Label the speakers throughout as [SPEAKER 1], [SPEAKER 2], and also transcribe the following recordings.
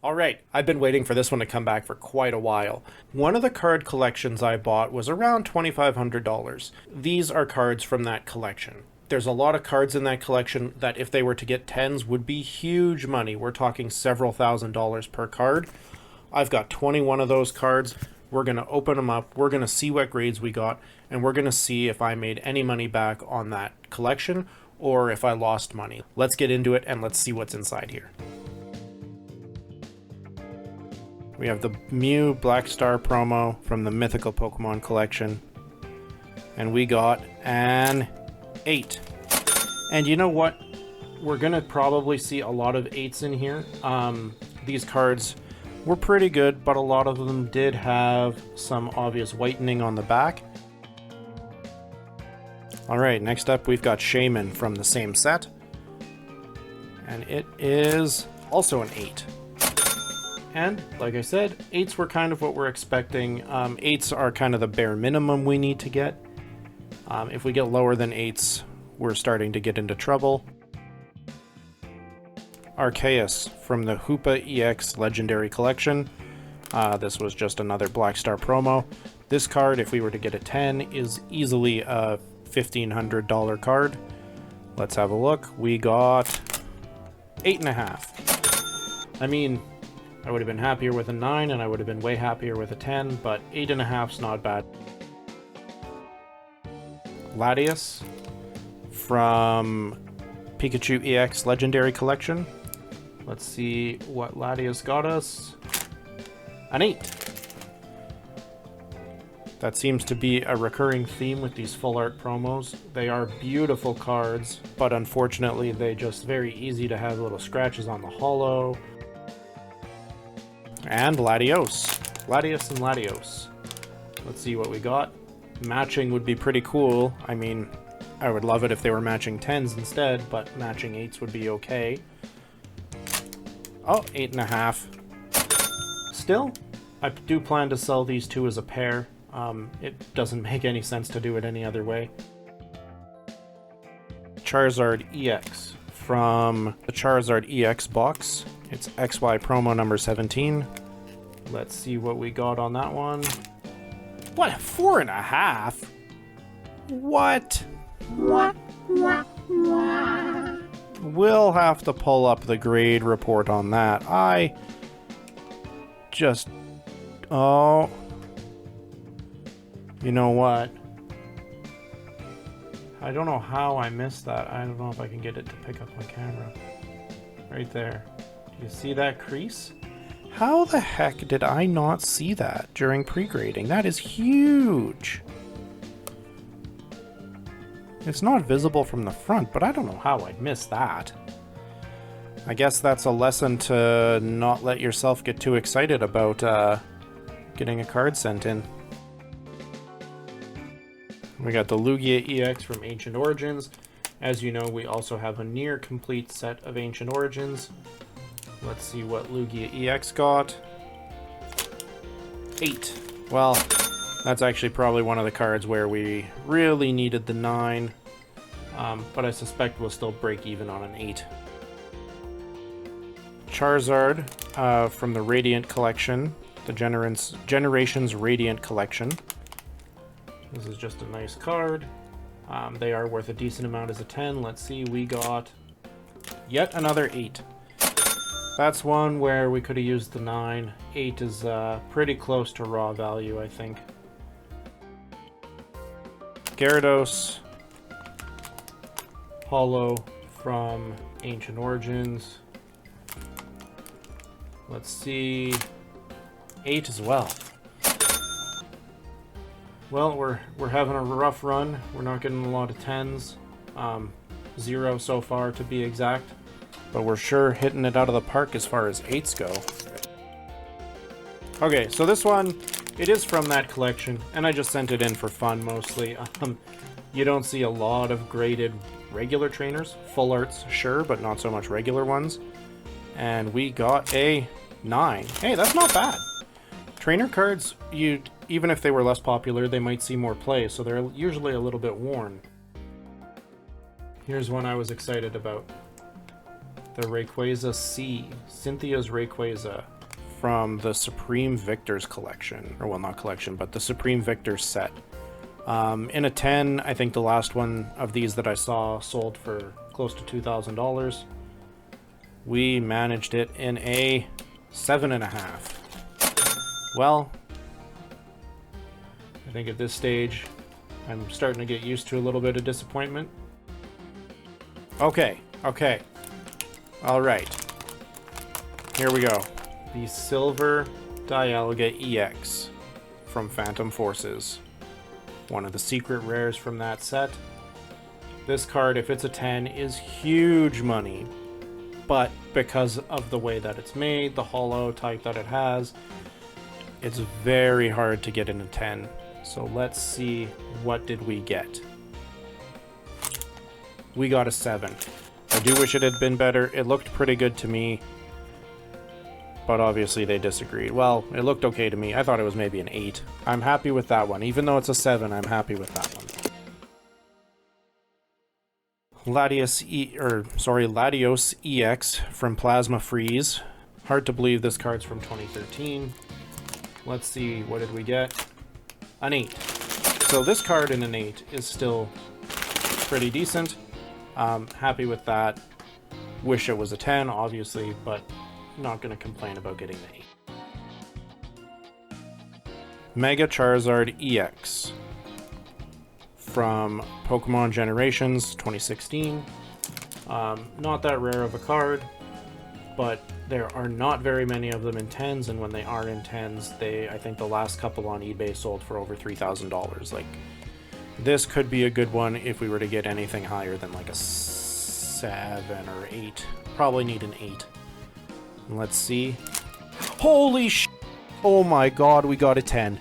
[SPEAKER 1] Alright, I've been waiting for this one to come back for quite a while. One of the card collections I bought was around $2,500. These are cards from that collection. There's a lot of cards in that collection that if they were to get 10s would be huge money. We're talking several $1,000s per card. I've got 21 of those cards. We're going to open them up, we're going to see what grades we got, and we're going to see if I made any money back on that collection or if I lost money. Let's get into it and let's see what's inside here. We have the Mew Black Star promo from the Mythical Pokemon collection. And we got an 8. And you know what? We're going to probably see a lot of 8s in here. These cards were pretty good, but a lot of them did have some obvious whitening on the back. Alright, next up we've got Shaman from the same set. And it is also an 8. And, like I said, 8s were kind of what we're expecting. 8s are kind of the bare minimum we need to get. If we get lower than 8s, we're starting to get into trouble. Arceus from the Hoopa EX Legendary Collection. This was just another Black Star promo. This card, if we were to get a 10, is easily a $1,500 card. Let's have a look. We got 8.5. I mean, I would have been happier with a 9, and I would have been way happier with a 10, but 8.5's not bad. Latias from Pikachu EX Legendary Collection. Let's see what Latias got us. An 8. That seems to be a recurring theme with these full art promos. They are beautiful cards, but unfortunately they just very easy to have little scratches on the holo. And Latios. Latias and Latios. Let's see what we got. Matching would be pretty cool. I mean, I would love it if they were matching 10s instead, but matching 8s would be okay. Oh, 8.5. Still, I do plan to sell these two as a pair. It doesn't make any sense to do it any other way. Charizard EX from the Charizard EX box. It's XY promo number 17. Let's see what we got on that one. What? 4.5? What? We'll have to pull up the grade report on that. Oh. You know what? I don't know how I missed that. I don't know if I can get it to pick up my camera. Right there. Do you see that crease? How the heck did I not see that during pre-grading? That is huge! It's not visible from the front, but I don't know how I'd miss that. I guess that's a lesson to not let yourself get too excited about getting a card sent in. We got the Lugia EX from Ancient Origins. As you know, we also have a near complete set of Ancient Origins. Let's see what Lugia EX got. 8. Well, that's actually probably one of the cards where we really needed the 9. But I suspect we'll still break even on an 8. Charizard from the Radiant Collection. The Generations Radiant Collection. This is just a nice card. They are worth a decent amount as a 10. Let's see, we got yet another 8. That's one where we could have used the 9. 8 is pretty close to raw value, I think. Gyarados. Holo from Ancient Origins. Let's see. 8 as well. Well, we're having a rough run. We're not getting a lot of 10s. 0 so far to be exact. But we're sure hitting it out of the park as far as 8s go. Okay, so this one, it is from that collection, and I just sent it in for fun mostly. You don't see a lot of graded regular trainers. Full arts, sure, but not so much regular ones. And we got a 9. Hey, that's not bad. Trainer cards, even if they were less popular, they might see more play, so they're usually a little bit worn. Here's one I was excited about. the Rayquaza C, Cynthia's Rayquaza from the Supreme Victors collection, or well, not collection, but the Supreme Victors set. In a 10, I think the last one of these that I saw sold for close to $2,000. We managed it in a 7.5. Well, I think at this stage, I'm starting to get used to a little bit of disappointment. Okay. All right. Here we go. The Silver Dialga EX from Phantom Forces. One of the secret rares from that set. This card, if it's a 10, is huge money. But because of the way that it's made, the holo type that it has, it's very hard to get in a 10. So let's see, what did we get? We got a 7. I do wish it had been better. It looked pretty good to me. But obviously they disagreed. Well, it looked okay to me. I thought it was maybe an 8. I'm happy with that one. Even though it's a 7, I'm happy with that one. Latios EX from Plasma Freeze. Hard to believe this card's from 2013. Let's see, what did we get? An 8. So this card in an 8 is still pretty decent. Happy with that. Wish it was a 10, obviously, but not going to complain about getting the 8. Mega Charizard EX from Pokémon Generations 2016. Not that rare of a card, but there are not very many of them in 10s, and when they are in 10s, I think the last couple on eBay sold for over $3,000. Like, this could be a good one if we were to get anything higher than like a 7 or 8. Probably need an 8. Let's see. Holy sh! Oh my god, we got a 10.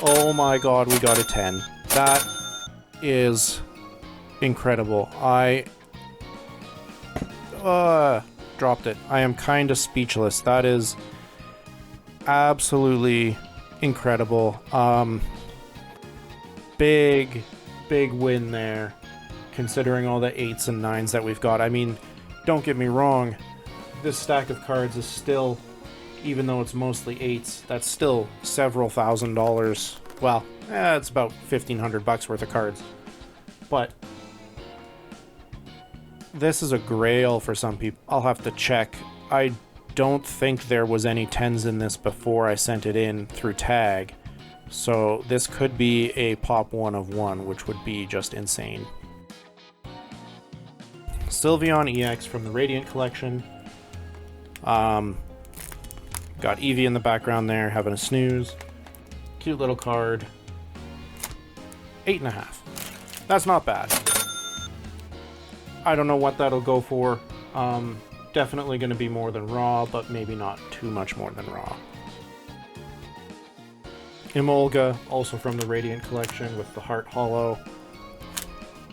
[SPEAKER 1] Oh my god, we got a 10. That is incredible. I dropped it. I am kind of speechless. That is absolutely incredible. Big win there, considering all the 8s and 9s that we've got. I mean, don't get me wrong, this stack of cards is still, even though it's mostly 8s, that's still several $1,000s. Well, it's about $1,500 worth of cards. But this is a grail for some people. I'll have to check. I don't think there was any 10s in this before I sent it in through tag. So this could be a pop 1 of 1, which would be just insane. Sylveon EX from the Radiant collection. Got Eevee in the background there, having a snooze. Cute little card. 8.5. That's not bad. I don't know what that'll go for. Definitely going to be more than raw, but maybe not too much more than raw. Emolga, also from the Radiant collection with the Heart Holo.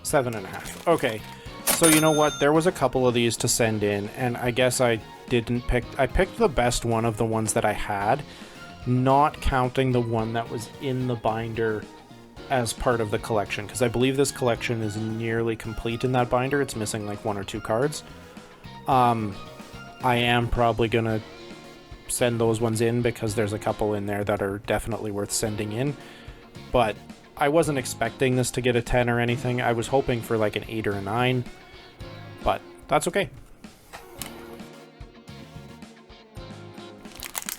[SPEAKER 1] 7.5. Okay, so you know what? There was a couple of these to send in, and I guess I picked the best one of the ones that I had, not counting the one that was in the binder as part of the collection, because I believe this collection is nearly complete in that binder. It's missing like 1 or 2 cards. I am probably gonna send those ones in because there's a couple in there that are definitely worth sending in, but I wasn't expecting this to get a 10 or anything. I was hoping for like an 8 or a 9, but that's okay.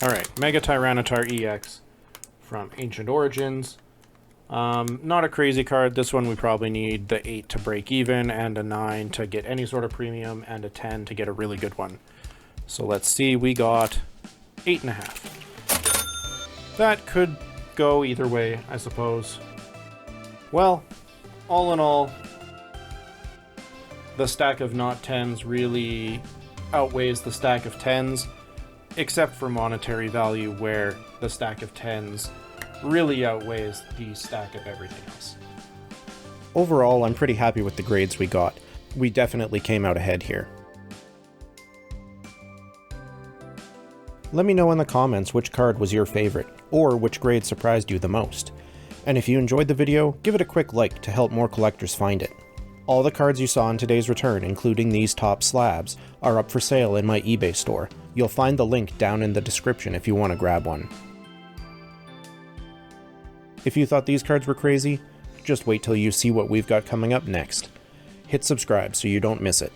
[SPEAKER 1] Alright, Mega Tyranitar EX from Ancient Origins. Not a crazy card. This one we probably need the 8 to break even, and a 9 to get any sort of premium, and a 10 to get a really good one. So let's see, we got 8.5. That could go either way, I suppose. Well, all in all, the stack of not 10s really outweighs the stack of 10s, except for monetary value, where the stack of 10s really outweighs the stack of everything else. Overall, I'm pretty happy with the grades we got. We definitely came out ahead here. Let me know in the comments which card was your favorite, or which grade surprised you the most. And if you enjoyed the video, give it a quick like to help more collectors find it. All the cards you saw in today's return, including these top slabs, are up for sale in my eBay store. You'll find the link down in the description if you want to grab one. If you thought these cards were crazy, just wait till you see what we've got coming up next. Hit subscribe so you don't miss it.